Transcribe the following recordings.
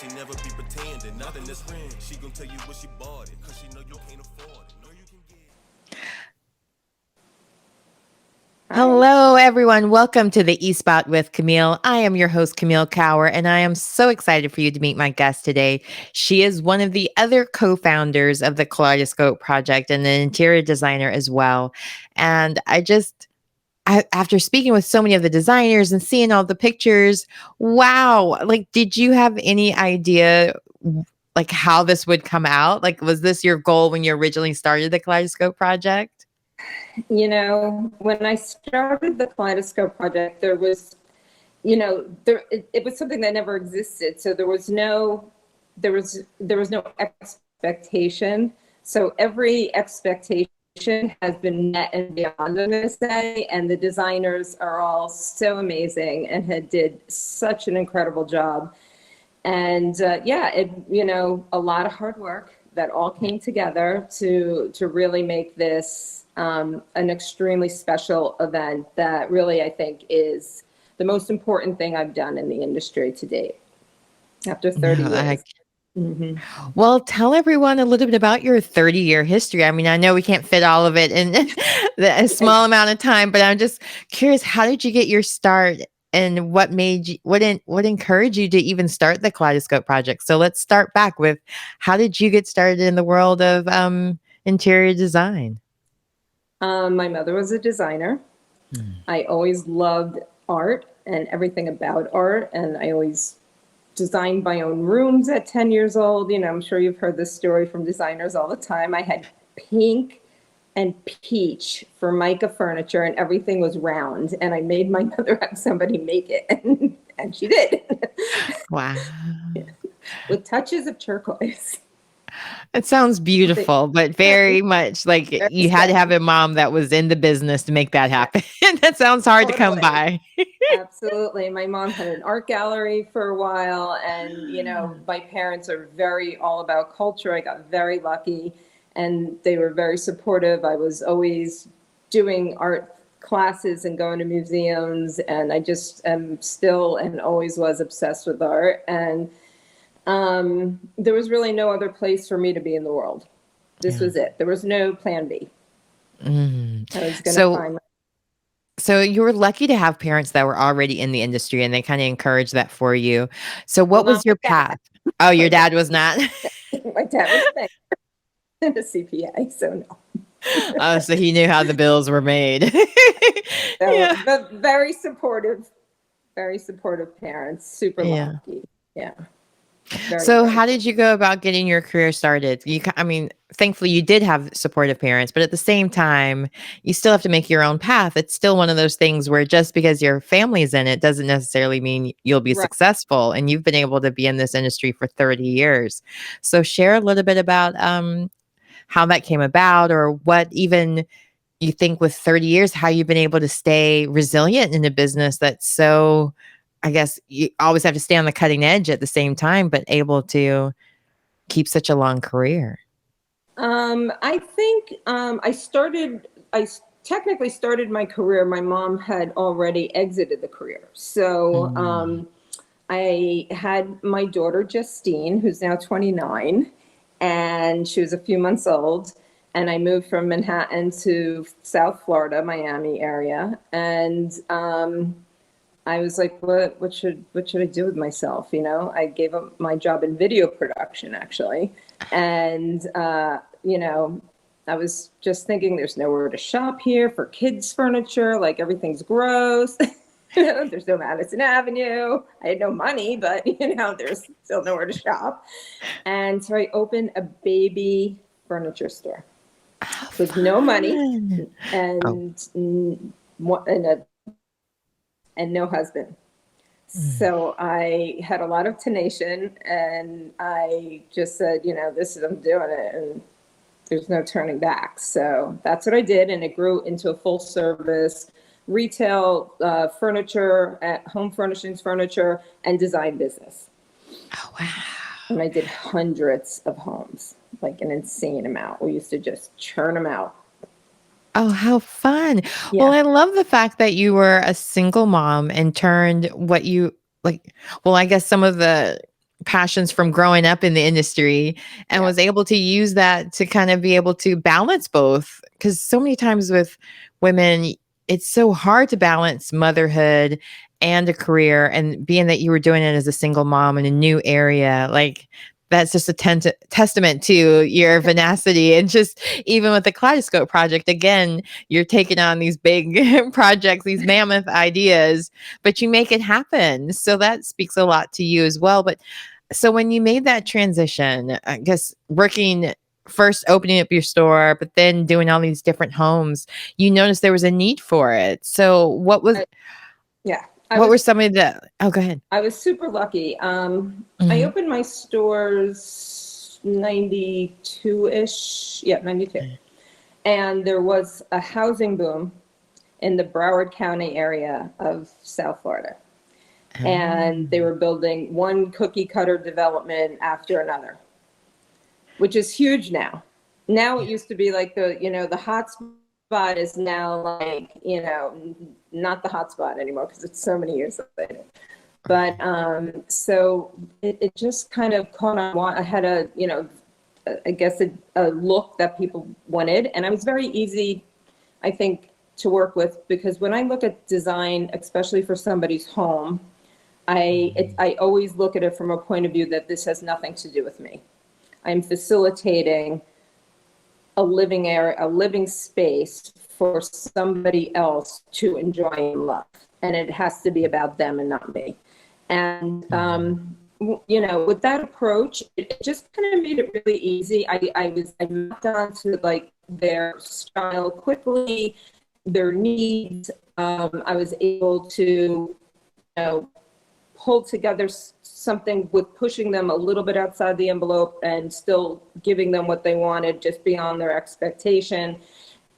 she never be pretending. Nothing that's real. She gon' tell you what she bought it, cause she know you can't afford it. Know you can get. Hi. Hello, everyone. Welcome to the eSpot with Camille. I am your host, Camille Cower, and I am so excited for you to meet my guest today. She is one of the other co-founders of the Kaleidoscope Project and an interior designer as well. And after speaking with so many of the designers and seeing all the pictures, wow! Like, did you have any idea, like, how this would come out? Like, was this your goal when you originally started the Kaleidoscope Project? When I started the Kaleidoscope Project, there was, it was something that never existed. So there was no expectation. So every expectation has been met and beyond, I'm going to say, and the designers are all so amazing and had did such an incredible job. And a lot of hard work that all came together to really make this an extremely special event that really, I think, is the most important thing I've done in the industry to date after 30 No, years. Mhm. well, tell everyone a little bit about your 30-year history. I mean, I know we can't fit all of it in a small amount of time, but I'm just curious, how did you get your start and what made you, what encouraged you to even start the Kaleidoscope Project? So let's start back with, how did you get started in the world of interior design? My mother was a designer. Mm. I always loved art and everything about art, and I always designed my own rooms at 10 years old. I'm sure you've heard this story from designers all the time. I had pink and peach for mica furniture, and everything was round. And I made my mother have somebody make it, and she did, Wow. with touches of turquoise. It sounds beautiful, but very much like Very you had to have special. a mom that was in the business to make that happen. That sounds hard to come Totally. by. Absolutely. My mom had an art gallery for a while, and my parents are very all about culture. I got very lucky, and they were very supportive. I was always doing art classes and going to museums, and I just am still and always was obsessed with art. And there was really no other place for me to be in the world. This Yeah. was it. There was no plan B. Mm. I was going to So find. so you were lucky to have parents that were already in the industry and they kind of encouraged that for you. So Well, what not was your my dad. path? Oh, your My dad, dad was not. my dad was a banker and a CPA, so no. Oh, so he knew how the bills were made. So, Yeah. but very supportive parents, super Yeah. lucky. Yeah, very, So very. how did you go about getting your career started? I mean, thankfully you did have supportive parents, but at the same time, you still have to make your own path. It's still one of those things where just because your family's in it doesn't necessarily mean you'll be Right. successful. And you've been able to be in this industry for 30 years. So share a little bit about how that came about, or what even you think with 30 years, how you've been able to stay resilient in a business that's so, I guess you always have to stay on the cutting edge at the same time, but able to keep such a long career. I think I technically started my career. My mom had already exited the career. So Mm. I had my daughter, Justine, who's now 29, and she was a few months old. And I moved from Manhattan to South Florida, Miami area. And I was like, what should I do with myself? I gave up my job in video production, actually. And, I was just thinking there's nowhere to shop here for kids' furniture. Like, everything's gross. There's no Madison Avenue. I had no money, but, there's still nowhere to shop. And so I opened a baby furniture store How with no money fun. Oh. and, and no husband. Mm. So I had a lot of tenation, and I just said, this is, I'm doing it, and there's no turning back. So that's what I did, and it grew into a full service retail furniture, at home furnishings, furniture, and design business. Oh, wow. And I did hundreds of homes, like an insane amount. We used to just churn them out. Oh, how fun. Well, Yeah. I love the fact that you were a single mom and turned what you like, well, I guess some of the passions from growing up in the industry and was able to use that to kind of be able to balance both. Because so many times with women, it's so hard to balance motherhood and a career. And being that you were doing it as a single mom in a new area, like that's just a testament to your tenacity. And just even with the Kaleidoscope Project, again, you're taking on these big projects, these mammoth ideas, but you make it happen. So that speaks a lot to you as well. But so when you made that transition, I guess working first opening up your store, but then doing all these different homes, you noticed there was a need for it. So what was, what were some of the, oh, go ahead. I was super lucky. I opened my stores 92-ish. Yeah, 92. And there was a housing boom in the Broward County area of South Florida. And they were building one cookie cutter development after another, which is huge now. Now it used to be like the hot spot is now like, not the hot spot anymore because it's so many years later. But so it just kind of caught on. I had a look that people wanted. And I was very easy, I think, to work with, because when I look at design, especially for somebody's home, I always look at it from a point of view that this has nothing to do with me. I'm facilitating a living area, a living space for somebody else to enjoy and love. And it has to be about them and not me. And, with that approach, it just kind of made it really easy. I mapped onto like their style quickly, their needs. I was able to, pull together something with pushing them a little bit outside the envelope and still giving them what they wanted just beyond their expectation.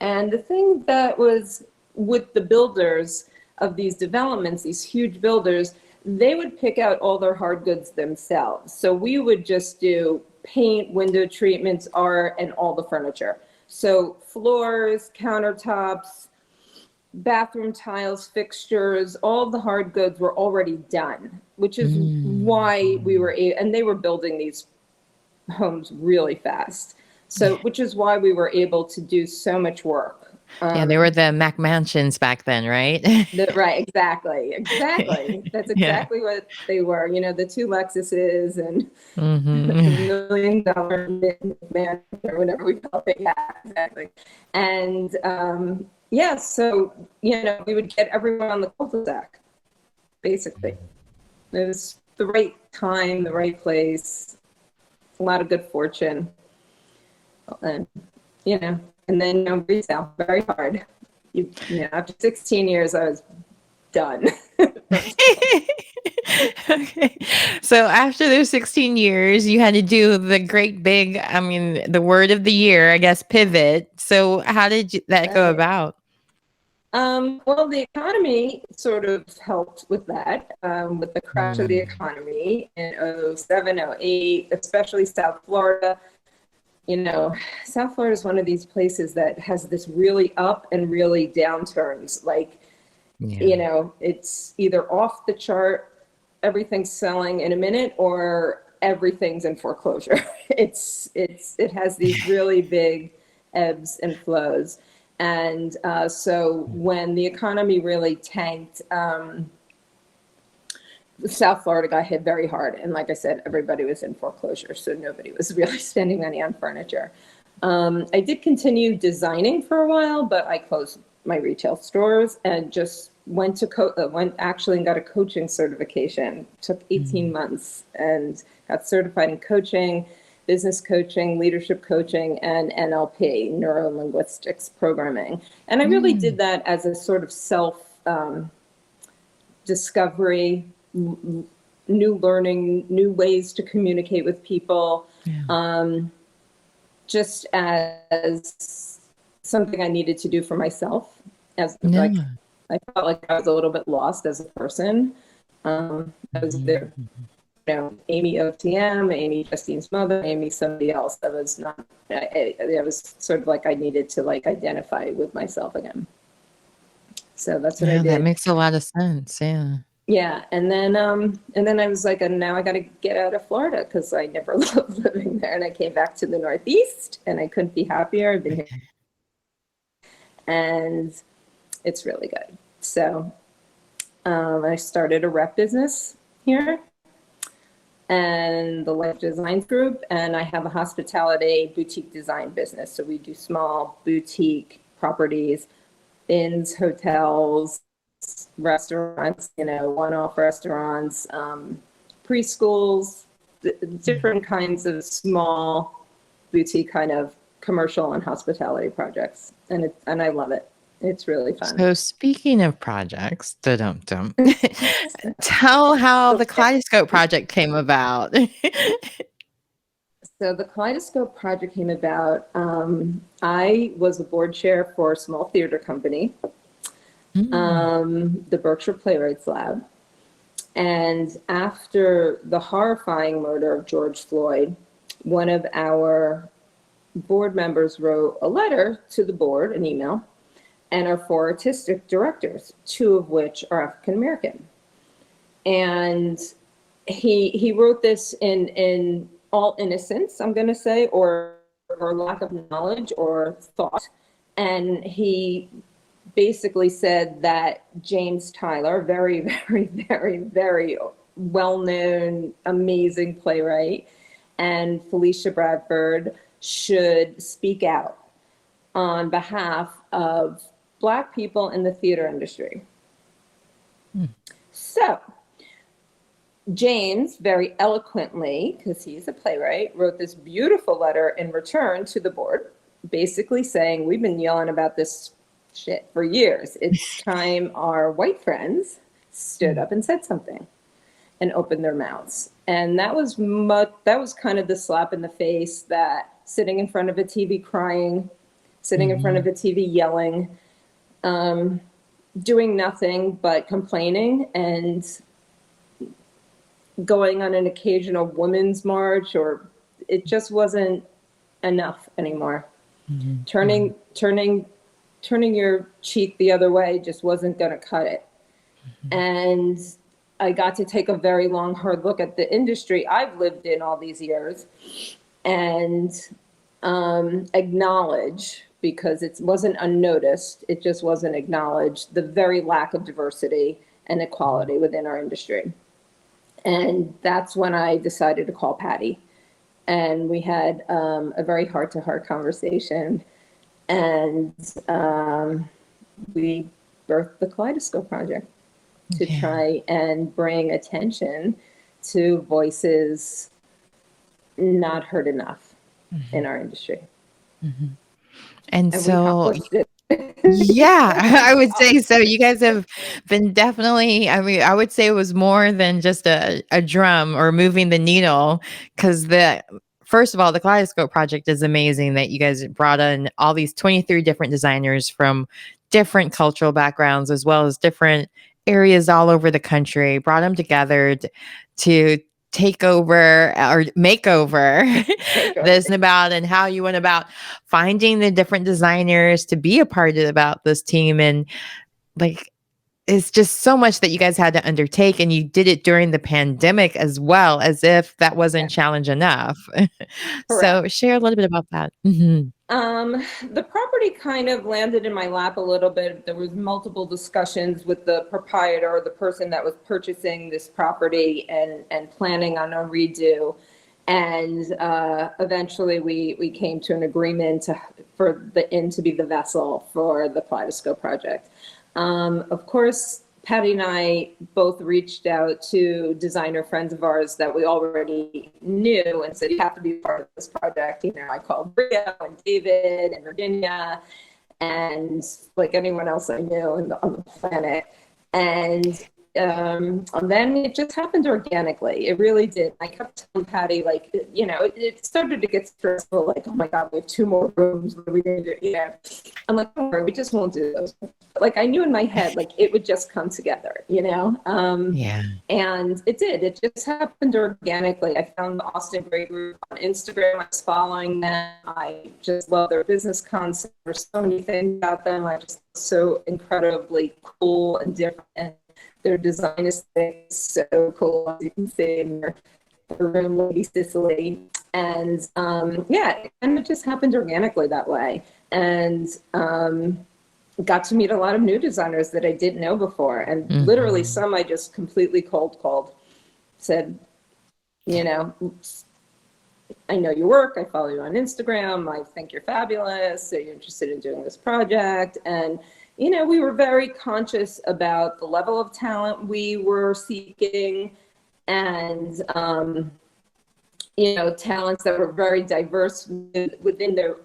And the thing that was with the builders of these developments, these huge builders, they would pick out all their hard goods themselves. So we would just do paint, window treatments, art, and all the furniture. So floors, countertops, bathroom tiles, fixtures, all the hard goods were already done, which is why we were and they were building these homes really fast. So, which is why we were able to do so much work. They were the Mac mansions back then, right? Right, exactly. That's exactly what they were. The two Lexuses and $1 million man or whatever we call it. Yeah, exactly. And so we would get everyone on the cul-de-sac, basically. It was the right time, the right place, a lot of good fortune, and and then retail, very hard. After 16 years, I was done. Okay. So after those 16 years, you had to do the great big, the word of the year, I guess, pivot. So how did that go about? Well, the economy sort of helped with that, with the crash of the economy in 07, 08, especially South Florida. South Florida is one of these places that has this really up and really downturns. Like, it's either off the chart, everything's selling in a minute, or everything's in foreclosure. It has these really big ebbs and flows. And so when the economy really tanked, South Florida got hit very hard. And like I said, everybody was in foreclosure, so nobody was really spending money on furniture. I did continue designing for a while, but I closed my retail stores and just went actually and got a coaching certification. Took 18 months and got certified in coaching, business coaching, leadership coaching, and NLP, neuro-linguistics programming. And I really did that as a sort of self-discovery, new learning, new ways to communicate with people, just as something I needed to do for myself. I felt like I was a little bit lost as a person. I was there. Amy OTM, Amy Justine's mother, Amy somebody else. That was not, I was sort of like I needed to identify with myself again. So that's what I did. That makes a lot of sense. Yeah. Yeah, and then I was like, and now I got to get out of Florida because I never loved living there, and I came back to the Northeast, and I couldn't be happier. I've been here, and it's really good. So I started a rep business here, and the Life Design Group, and I have a hospitality boutique design business. So we do small boutique properties, inns, hotels, restaurants, one-off restaurants, preschools, different kinds of small boutique kind of commercial and hospitality projects. And I love it. It's really fun. So speaking of projects, tell how the Kaleidoscope Project came about. So the Kaleidoscope Project came about. I was a board chair for a small theater company, the Berkshire Playwrights Lab. And after the horrifying murder of George Floyd, one of our board members wrote a letter to the board, an email, and our 4 artistic directors, 2 of which are African American. And he wrote this in all innocence, I'm going to say, or lack of knowledge or thought. And he basically said that James Tyler, very, very, very, very well-known, amazing playwright, and Felicia Bradford should speak out on behalf of Black people in the theater industry. So James, very eloquently, because he's a playwright, wrote this beautiful letter in return to the board, basically saying, we've been yelling about this shit for years. It's time our white friends stood up and said something and opened their mouths. And that was kind of the slap in the face that sitting in front of a TV crying, sitting in front of a TV yelling, doing nothing but complaining and going on an occasional women's march, or it just wasn't enough anymore. Turning your cheek the other way just wasn't going to cut it. And I got to take a very long, hard look at the industry I've lived in all these years and acknowledge, because it wasn't unnoticed, it just wasn't acknowledged, the very lack of diversity and equality within our industry. And that's when I decided to call Patty. And we had a very heart-to-heart conversation. And we birthed the Kaleidoscope Project to try and bring attention to voices not heard enough in our industry. And we so, accomplished it. yeah, I would say so. You guys have been definitely, I mean, I would say it was more than just a drum or moving the needle, because first of all, the Kaleidoscope Project is amazing that you guys brought in all these 23 different designers from different cultural backgrounds, as well as different areas all over the country, brought them together to take over or make over this about, and how you went about finding the different designers to be a part of about this team. And like, it's just so much that you guys had to undertake, and you did it during the pandemic as well, as if that wasn't challenge enough. So share a little bit about that. The property kind of landed in my lap a little bit. There was multiple discussions with the proprietor, the person that was purchasing this property and planning on a redo. And eventually we came to an agreement for the inn to be the vessel for the Kaleidoscope Project. Of course, Patty and I both reached out to designer friends of ours that we already knew and said, you have to be part of this project. I called Rio and David and Virginia and like anyone else I knew on the planet. And then it just happened organically. It really did. I kept telling Patty, like, it started to get stressful. Like, oh my God, we have 2 more rooms. What are we going to do? I'm like, don't worry, we just won't do those. Like, I knew in my head, like, it would just come together, And it did. It just happened organically. I found the Austin Gray Group on Instagram. I was following them. I just love their business concept. There's so many things about them. I just so incredibly cool and different. Their design is so cool, as you can see in their room, Lady Cicely. And yeah, it kind of just happened organically that way. And got to meet a lot of new designers that I didn't know before. And literally some I just completely cold called, said, you know, I know your work, I follow you on Instagram, I think you're fabulous, are you interested in doing this project? And, you know, we were very conscious about the level of talent we were seeking, and, you know, talents that were very diverse within their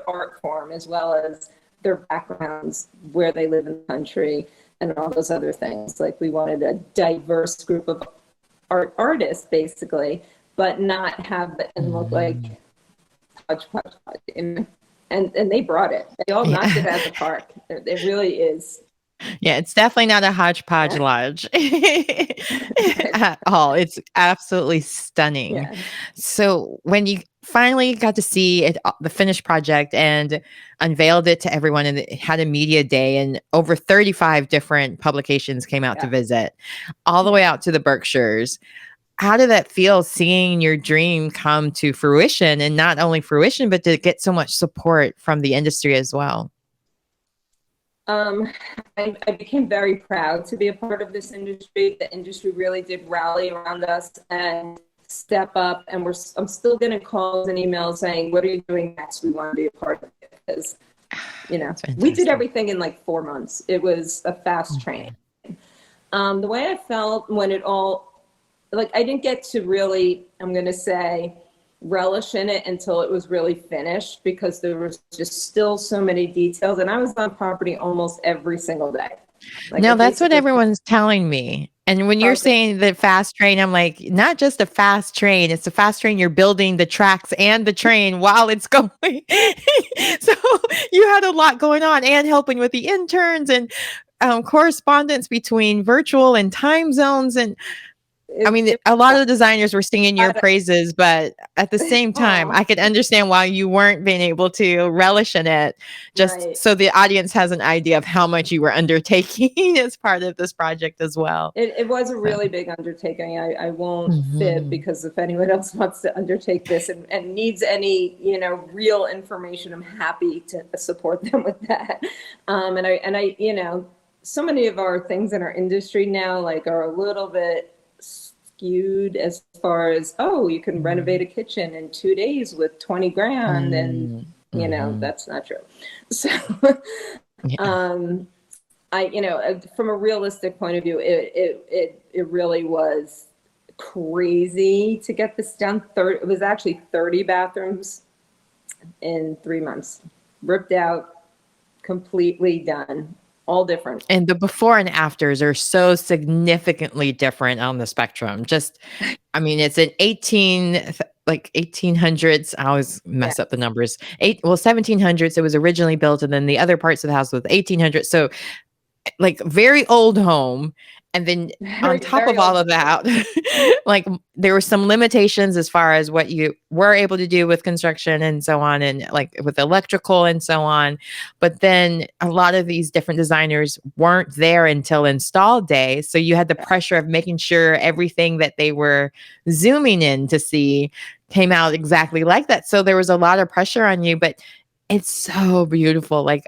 art form, as well as their backgrounds, where they live in the country, and all those other things. Like, we wanted a diverse group of artists, basically, but not have it and look like hodgepodge. And they brought it. They all knocked it out of the park. It really is. Yeah, it's definitely not a hodgepodge lodge at all. It's absolutely stunning. Yeah. So when you finally got to see it, the finished project, and unveiled it to everyone, and it had a media day, and over 35 different publications came out to visit, all the way out to the Berkshires. How did that feel, seeing your dream come to fruition, and not only fruition, but to get so much support from the industry as well? I became very proud to be a part of this industry. The industry really did rally around us and step up, and I'm still getting calls and emails saying, what are you doing next? We want to be a part of it. Because, you know, we did everything in like 4 months. It was a fast train. The way I felt when it all, like, I didn't get to really, I'm going to say, relish in it until it was really finished, because there was just still so many details, and I was on property almost every single day. Like, now that's what everyone's telling me. And when you're saying the fast train, I'm like, not just a fast train, it's a fast train. You're building the tracks and the train while it's going. So you had a lot going on, and helping with the interns, and correspondence between virtual and time zones. And I mean, a lot of the designers were singing your praises, but at the same time, I could understand why you weren't being able to relish in it, just so the audience has an idea of how much you were undertaking as part of this project as well. It was a really big undertaking. I won't fib, because if anyone else wants to undertake this and needs any, you know, real information, I'm happy to support them with that. And I, you know, so many of our things in our industry now, like, are a little bit skewed as far as, oh, you can renovate a kitchen in 2 days with 20 grand. And, you know, that's not true. So, I, you know, from a realistic point of view, it really was crazy to get this done. It was actually 30 bathrooms in 3 months, ripped out, completely done. All different. And the before and afters are so significantly different on the spectrum. Just, I mean, it's an 1800s. I always mess up the numbers. 1700s. It was originally built, and then the other parts of the house was 1800s. So, like, very old home. And then on top of all of that, like, there were some limitations as far as what you were able to do with construction and so on, and like with electrical and so on. But then a lot of these different designers weren't there until install day. So you had the pressure of making sure everything that they were zooming in to see came out exactly like that. So there was a lot of pressure on you, but it's so beautiful. Like,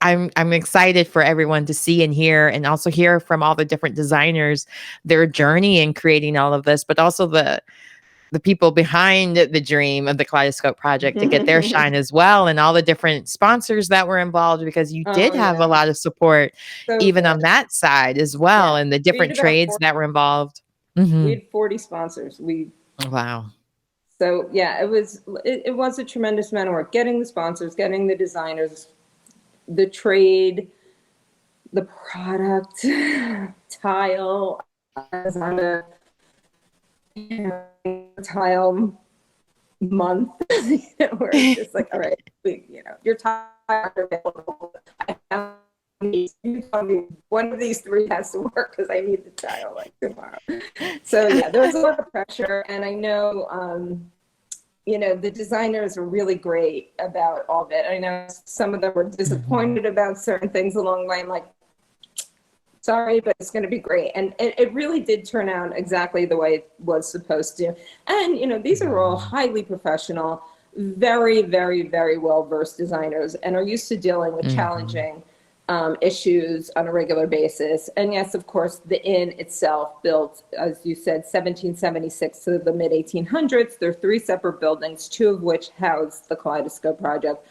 I'm excited for everyone to see and hear, and also hear from all the different designers, their journey in creating all of this, but also the people behind the dream of the Kaleidoscope Project to get their shine as well, and all the different sponsors that were involved, because you did have a lot of support, even on that side as well, and the different trades that were involved. We had 40 sponsors. Wow. So yeah, it was a tremendous amount of work, getting the sponsors, getting the designers, the trade, the product, tile. I was on a tile month, where it's just like, all right, your tile are available. You tell me one of these 3 has to work, because I need the tile like tomorrow. So yeah, there was a lot of pressure, and I know, you know, the designers were really great about all of it. I know some of them were disappointed about certain things along the way. I'm like, sorry, but it's going to be great. And it really did turn out exactly the way it was supposed to. And, you know, these are all highly professional, very, very, very well-versed designers and are used to dealing with challenging issues on a regular basis. And yes, of course, the inn itself, built, as you said, 1776 to the mid-1800s. There are 3 separate buildings, 2 of which house the Kaleidoscope Project.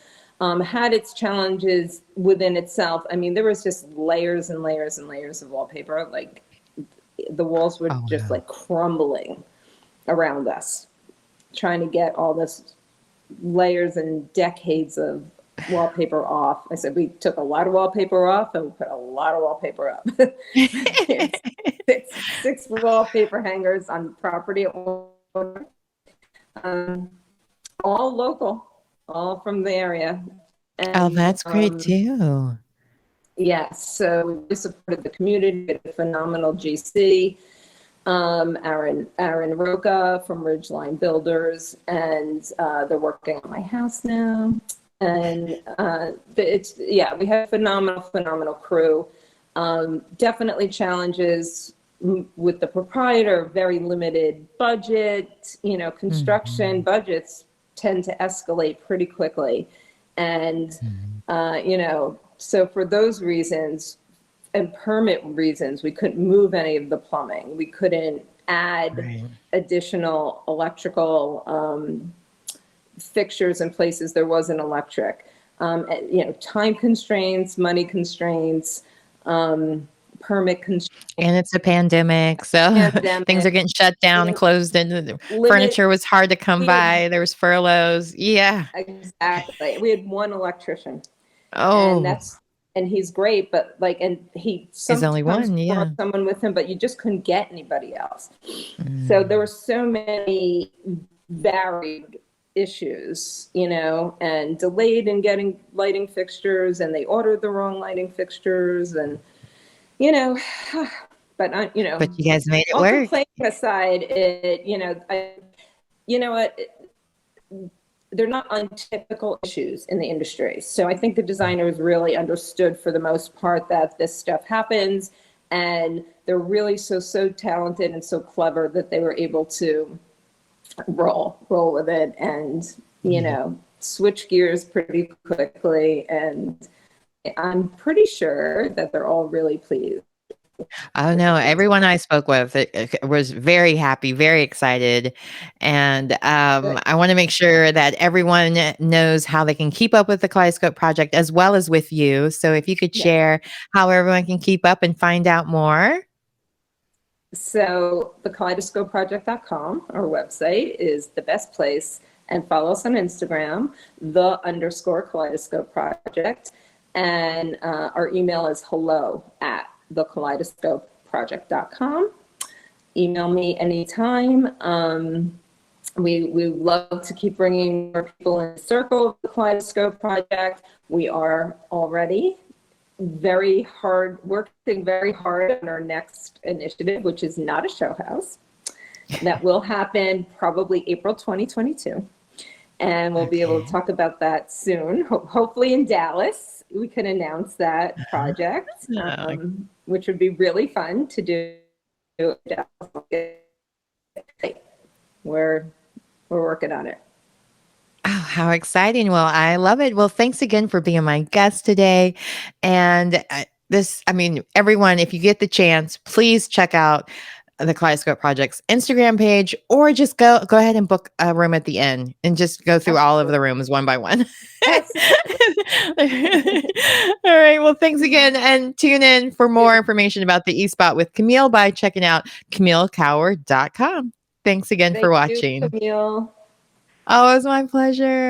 Had its challenges within itself. I mean, there was just layers and layers and layers of wallpaper. Like, the walls were just like crumbling around us, trying to get all this layers and decades of wallpaper off. I said we took a lot of wallpaper off and we put a lot of wallpaper up. six wallpaper hangers on property at one, all local, all from the area. And, Oh, that's great too. yes, so we supported the community with a phenomenal GC, Aaron Roca from Ridgeline Builders, and they're working on my house now. And we have phenomenal crew. Definitely challenges with the proprietor, very limited budget. You know, construction budgets tend to escalate pretty quickly. And, you know, so for those reasons and permit reasons, we couldn't move any of the plumbing. We couldn't add additional electrical fixtures in places there wasn't electric. You know, time constraints, money constraints, permit constraints. And it's a pandemic, so things are getting shut down, closed, and the furniture was hard to come by. There was furloughs. Yeah. Exactly. We had one electrician. Oh. And he's great, but like, and he There's only sometimes one, yeah. brought someone with him, but you just couldn't get anybody else. So there were so many varied issues, you know, and delayed in getting lighting fixtures, and they ordered the wrong lighting fixtures, and, you know, but you know, But you guys made it all work. complaining aside, you know, you know what, they're not untypical issues in the industry. So I think the designers really understood for the most part that this stuff happens, and they're really so talented and so clever that they were able to roll with it and, you know, switch gears pretty quickly. And I'm pretty sure that they're all really pleased. Oh no, everyone I spoke with was very happy, very excited. And I want to make sure that everyone knows how they can keep up with the Kaleidoscope Project as well as with you. So if you could share how everyone can keep up and find out more. So the kaleidoscopeproject.com, our website, is the best place. And follow us on Instagram, _Kaleidoscope Project. And our email is hello@thekaleidoscopeproject.com. Email me anytime. We love to keep bringing more people in the circle of the Kaleidoscope Project. We are already working very hard on our next initiative, which is not a show house. That will happen probably April 2022. And we'll be able to talk about that soon. Hopefully in Dallas, we can announce that project, which would be really fun to do. We're working on it. Oh, how exciting. Well, I love it. Well, thanks again for being my guest today. And everyone, if you get the chance, please check out the Kaleidoscope Project's Instagram page, or just go ahead and book a room at the inn and just go through all of the rooms one by one. All right. Well, thanks again. And tune in for more information about the eSpot with Camille by checking out CamilleCower.com. Thanks again for watching. Thank you, Camille. Oh, it was my pleasure.